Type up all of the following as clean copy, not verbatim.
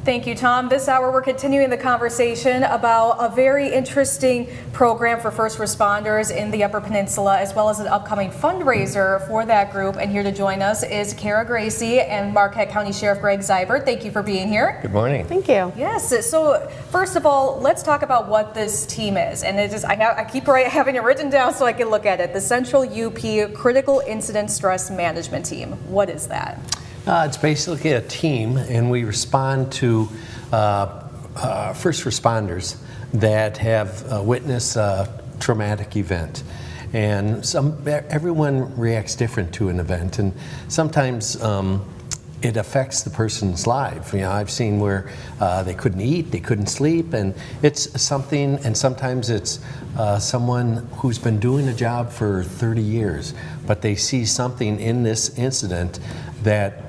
Thank you, Tom. This hour we're continuing the conversation about a very interesting program for first responders in the Upper Peninsula, as well as an upcoming fundraiser for that group. And here to join us is Kara Gracie and Marquette County Sheriff Greg Zybert. Thank you for being here. Good morning. Thank you. Yes. So first of all, let's talk about what this team is. And it is, I keep having it written down so I can look at it. The Central U.P. Critical Incident Stress Management Team. What is that? It's basically a team, and we respond to first responders that have witnessed a traumatic event. And everyone reacts different to an event, and sometimes it affects the person's life. You know, I've seen where they couldn't eat, they couldn't sleep, and it's something, and sometimes it's someone who's been doing a job for 30 years, but they see something in this incident that,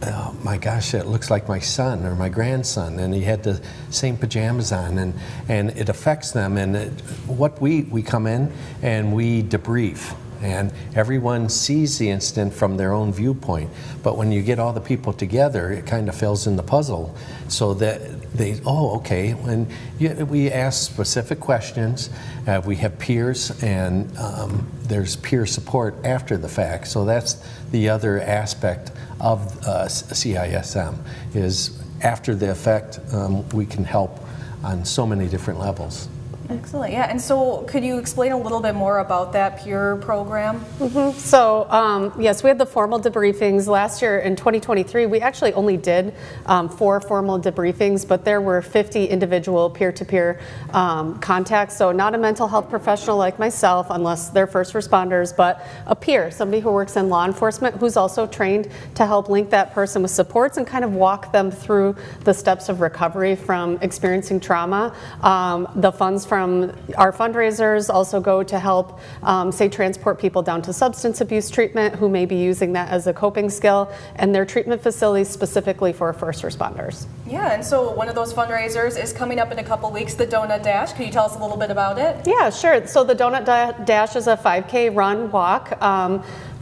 oh my gosh, it looks like my son or my grandson, and he had the same pajamas on, and it affects them. And what we come in and we debrief, and everyone sees the incident from their own viewpoint. But when you get all the people together, it kind of fills in the puzzle so that they, oh, okay. When we ask specific questions, we have peers, and there's peer support after the fact. So that's the other aspect of CISM, is after the effect, we can help on so many different levels. Excellent. Yeah. And so could you explain a little bit more about that peer program? Mm-hmm. So yes, we had the formal debriefings last year. In 2023, we actually only did 4 formal debriefings, but there were 50 individual peer-to-peer contacts. So not a mental health professional like myself, unless they're first responders, but a peer, somebody who works in law enforcement who's also trained to help link that person with supports and kind of walk them through the steps of recovery from experiencing trauma. The funds from our fundraisers also go to help, say, transport people down to substance abuse treatment who may be using that as a coping skill, and their treatment facilities specifically for first responders. Yeah, and so one of those fundraisers is coming up in a couple weeks, the Donut Dash. Can you tell us a little bit about it? Yeah, sure. So the Donut Dash is a 5K run walk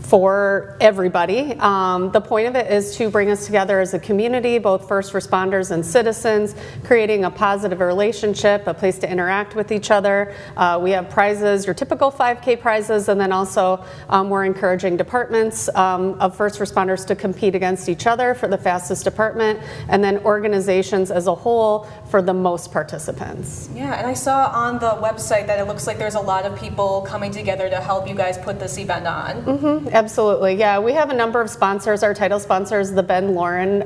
for everybody. The point of it is to bring us together as a community, both first responders and citizens, creating a positive relationship, a place to interact with each other. We have prizes, your typical 5K prizes, and then also we're encouraging departments of first responders to compete against each other for the fastest department, and then organizations as a whole for the most participants. Yeah, and I saw on the website that it looks like there's a lot of people coming together to help you guys put this event on. Mm-hmm. Absolutely, yeah. We have a number of sponsors. Our title sponsor is the Ben Lauren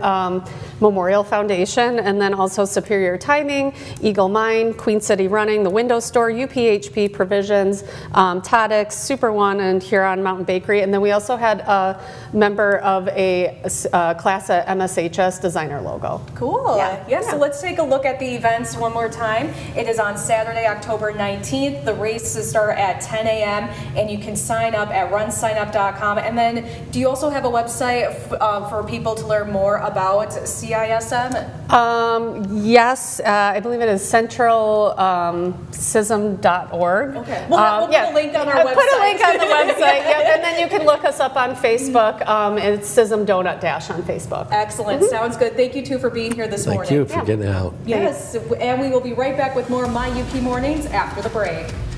Memorial Foundation, and then also Superior Timing, Eagle Mine, Queen City Running, the Window Store, UPHP Provisions, Todix, Super One, and Huron Mountain Bakery. And then we also had a member of a class at MSHS designer logo. Cool. Yeah, so let's take a look at the events one more time. It is on Saturday, October 19th. The races start at 10 a.m. and you can sign up at runsignup.com. And then, do you also have a website for people to learn more about CISM? Yes, I believe it is centralcism.org. Okay, we'll put a link on our website. Put a link on the website, yep. And then you can look us up on Facebook. It's CISM Donut Dash on Facebook. Excellent, sounds good. Thank you two for being here this morning. Thank you for getting out. Yes, and we will be right back with more My UP Mornings after the break.